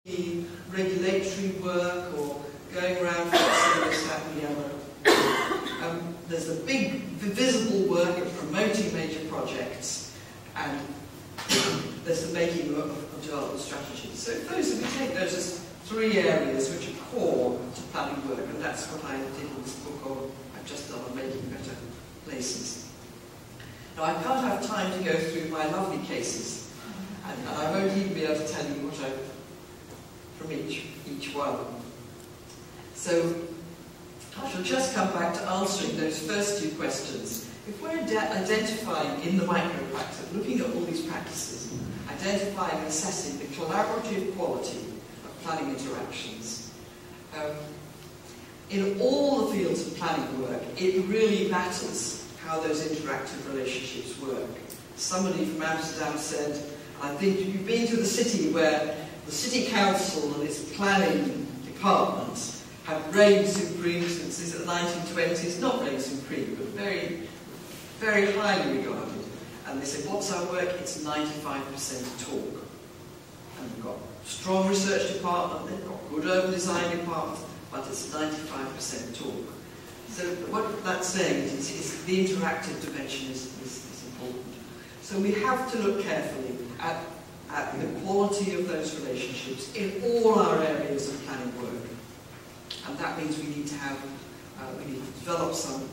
regulatory work or going around fixing this, that and the other. There's the big visible work of promoting major projects, and there's the making of development strategies. So those, we take those as three areas which are core to planning work, and that's what I did in this book I've just done on making better places. Now I can't have time to go through my lovely cases, and I won't even be able to tell you what from each one. So I shall just come back to answering those first two questions. If we're identifying in the micro-practice, looking at all these practices, identifying and assessing the collaborative quality of planning interactions, in all the fields of planning work, it really matters how those interactive relationships work. Somebody from Amsterdam said, I think you've been to the city where the city council and its planning departments have reigned supreme since the 1920s, not reigned supreme, but very, very highly regarded. And they say, what's our work? It's 95% talk. And they've got a strong research department, they've got good urban design department, but it's 95% talk. So what that's saying is the interactive dimension is important. So we have to look carefully at the quality of those relationships in all our areas of planning work. And that means we need to have, we need to develop some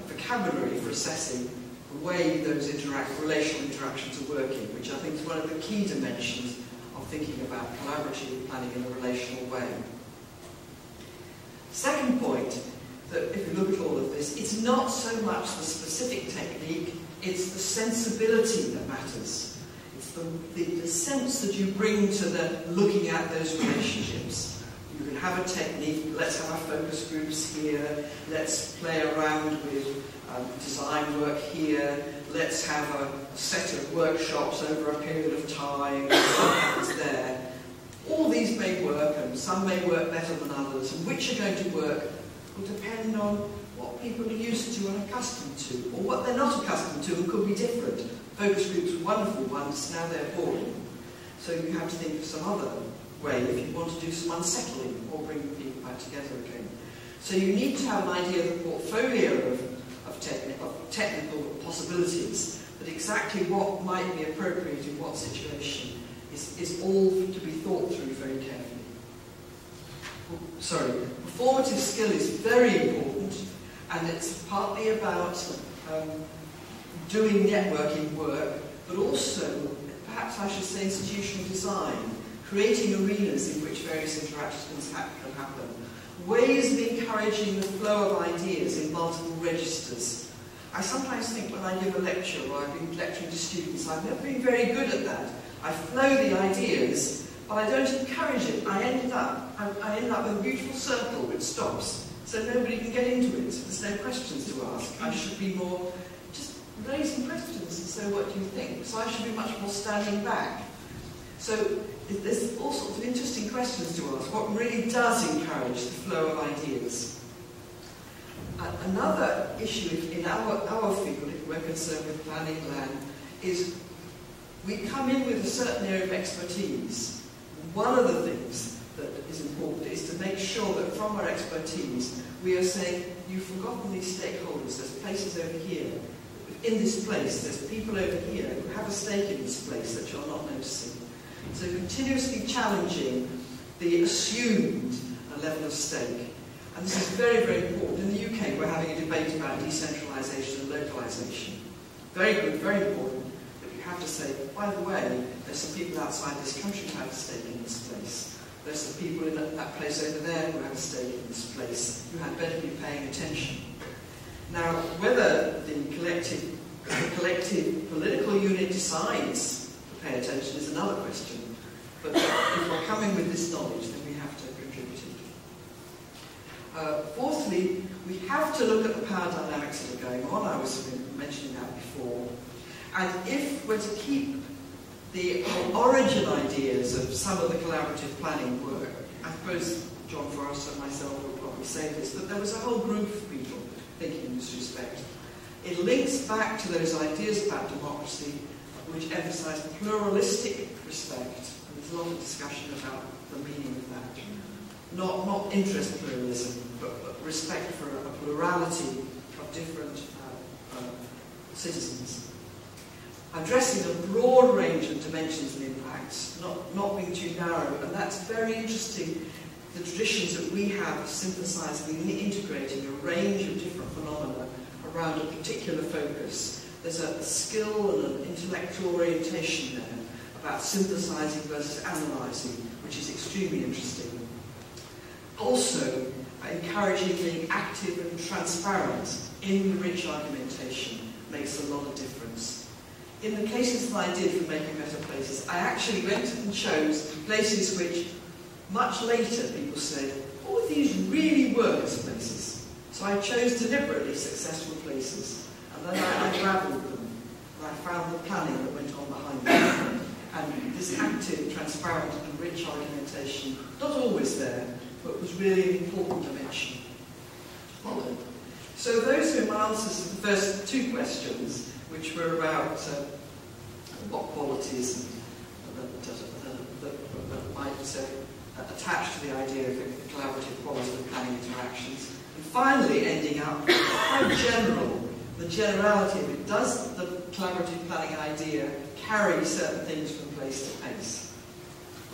vocabulary for assessing the way those relational interactions are working, which I think is one of the key dimensions of thinking about collaborative planning in a relational way. Second point, that if you look at all of this, it's not so much the specific technique, it's the sensibility that matters. It's the sense that you bring to the looking at those relationships. You can have a technique, let's have our focus groups here, let's play around with design work here, let's have a set of workshops over a period of time, what happens there. All these may work, and some may work better than others, and which are going to work will depend on what people are used to and accustomed to, or what they're not accustomed to and could be different. Focus groups were wonderful ones, now they're boring. So you have to think of some other way if you want to do some unsettling or bring people back together again. So you need to have an idea of the portfolio of technical possibilities, that exactly what might be appropriate in what situation is all to be thought through very carefully. Sorry, performative skill is very important, and it's partly about doing networking work, but also, perhaps I should say, institutional design, creating arenas in which various interactions can happen, ways of encouraging the flow of ideas in multiple registers. I sometimes think when I give a lecture, or I've been lecturing to students, I've never been very good at that. I flow the ideas, but I don't encourage it. I end up with a beautiful circle which stops, so nobody can get into it. There's no questions to ask. I should be more just raising questions and say, what do you think? So I should be much more standing back. So there's all sorts of interesting questions to ask. What really does encourage the flow of ideas? Another issue in our field, if we're concerned with planning land, is we come in with a certain area of expertise. One of the things that is important is to make sure that from our expertise we are saying, you've forgotten these stakeholders, there's places over here. In this place, there's people over here who have a stake in this place that you're not noticing. So continuously challenging the assumed level of stake. And this is very, very important. In the UK, we're having a debate about decentralisation and localisation. Very good, very important. But you have to say, by the way, there's some people outside this country who have a stake in this place. There's some people in that place over there who have a stake in this place. You had better be paying attention. Now, whether the collective political unit decides to pay attention is another question. But if we're coming with this knowledge, then we have to contribute it. Fourthly, we have to look at the power dynamics that are going on. I was mentioning that before. And if we're to keep the origin ideas of some of the collaborative planning work, I suppose John Forrester and myself will probably say this, but there was a whole group of people thinking in this respect. It links back to those ideas about democracy which emphasise pluralistic respect, and there's a lot of discussion about them not interest pluralism, but respect for a plurality of different citizens. Addressing a broad range of dimensions and impacts, not being too narrow, and that's very interesting. The traditions that we have of synthesizing and integrating a range of different phenomena around a particular focus. There's a skill and an intellectual orientation there about synthesizing versus analyzing, which is extremely interesting. Also, encouraging being active and transparent in the rich argumentation makes a lot of difference. In the cases that I did for Making Better Places, I actually went and chose places which much later people said, oh, these really were as places. So I chose deliberately successful places, and then I unravelled them, and I found the planning that went on behind them. And this active, transparent and rich argumentation, not always there, but was really an important dimension. So those were my answers to the first two questions, which were about what qualities that might attach to the idea of the collaborative quality of planning interactions. And finally, ending up how general, the generality of it. Does the collaborative planning idea carry certain things from place to place?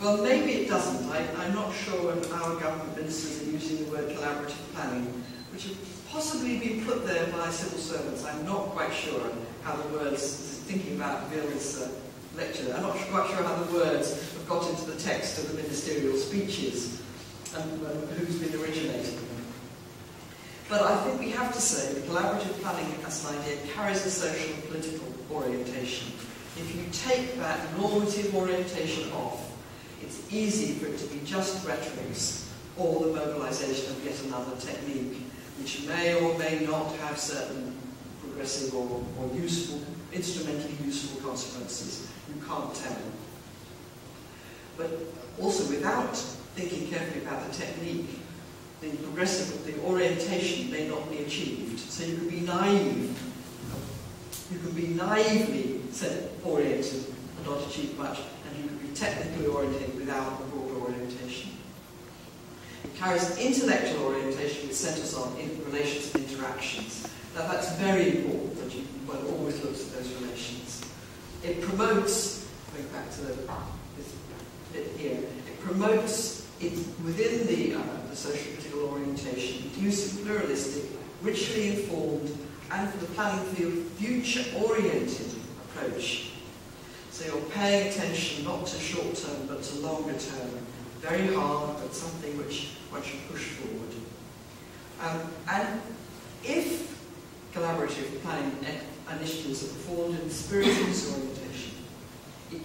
Well, maybe it doesn't. I'm not sure when our government ministers are using the word collaborative planning, which have possibly been put there by civil servants. I'm not quite sure how the words, thinking about Bill's lecture, I'm not quite sure how the words have got into the text of the ministerial speeches and who's been originating them. But I think we have to say that collaborative planning as an idea carries a social and political orientation. If you take that normative orientation off, it's easy for it to be just rhetorics or the mobilization of yet another technique, which may or may not have certain progressive or useful, instrumentally useful consequences. You can't tell. But also, without thinking carefully about the technique, the progressive, the orientation may not be achieved. So you can be naive. You can be naively oriented and not achieve much, and you can be technically oriented without a broad orientation. It carries intellectual orientation, which centres on relations and interactions. Now that's very important that one always looks at those relations. It promotes, going back to this bit here, it promotes it within the social political orientation, inclusive, pluralistic, richly informed, and for the planning field, future-oriented approach. So you're paying attention not to short-term but to longer-term. Very hard, but something which one should push forward. And if collaborative planning initiatives are performed in the spirit of this orientation, it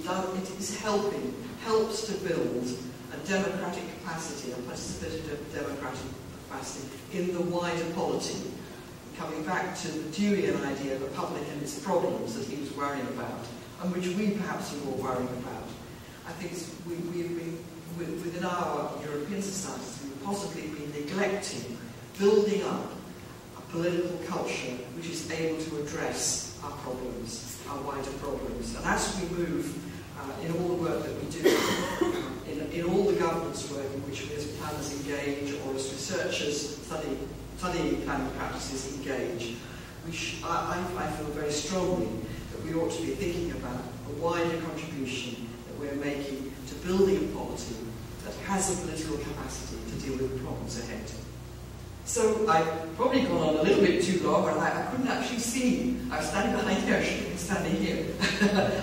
helps to build a democratic capacity, a participative democratic capacity in the wider polity. Coming back to the Deweyan idea of the public and its problems that he was worrying about, and which we perhaps are all worrying about. I think we've been, within our European societies, we've possibly been neglecting building up a political culture which is able to address our problems, our wider problems. And as we move in all the work that we do, in all the governance work in which we as planners engage, or as researchers studying planning practices engage, I feel very strongly that we ought to be thinking about a wider contribution that we're making to building a polity that has a political capacity to deal with the problems ahead. So I've probably gone on a little bit too long, and I couldn't actually see. I was standing behind here, I should have been standing here.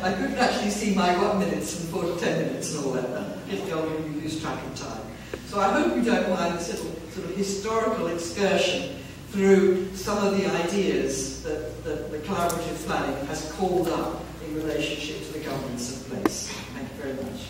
I couldn't actually see my 1 minute and 4 to 10 minutes and all that. It's going to lose track of time. So I hope you don't mind this little sort of historical excursion through some of the ideas that the collaborative planning has called up in relationship to the governance of place. Thank you very much.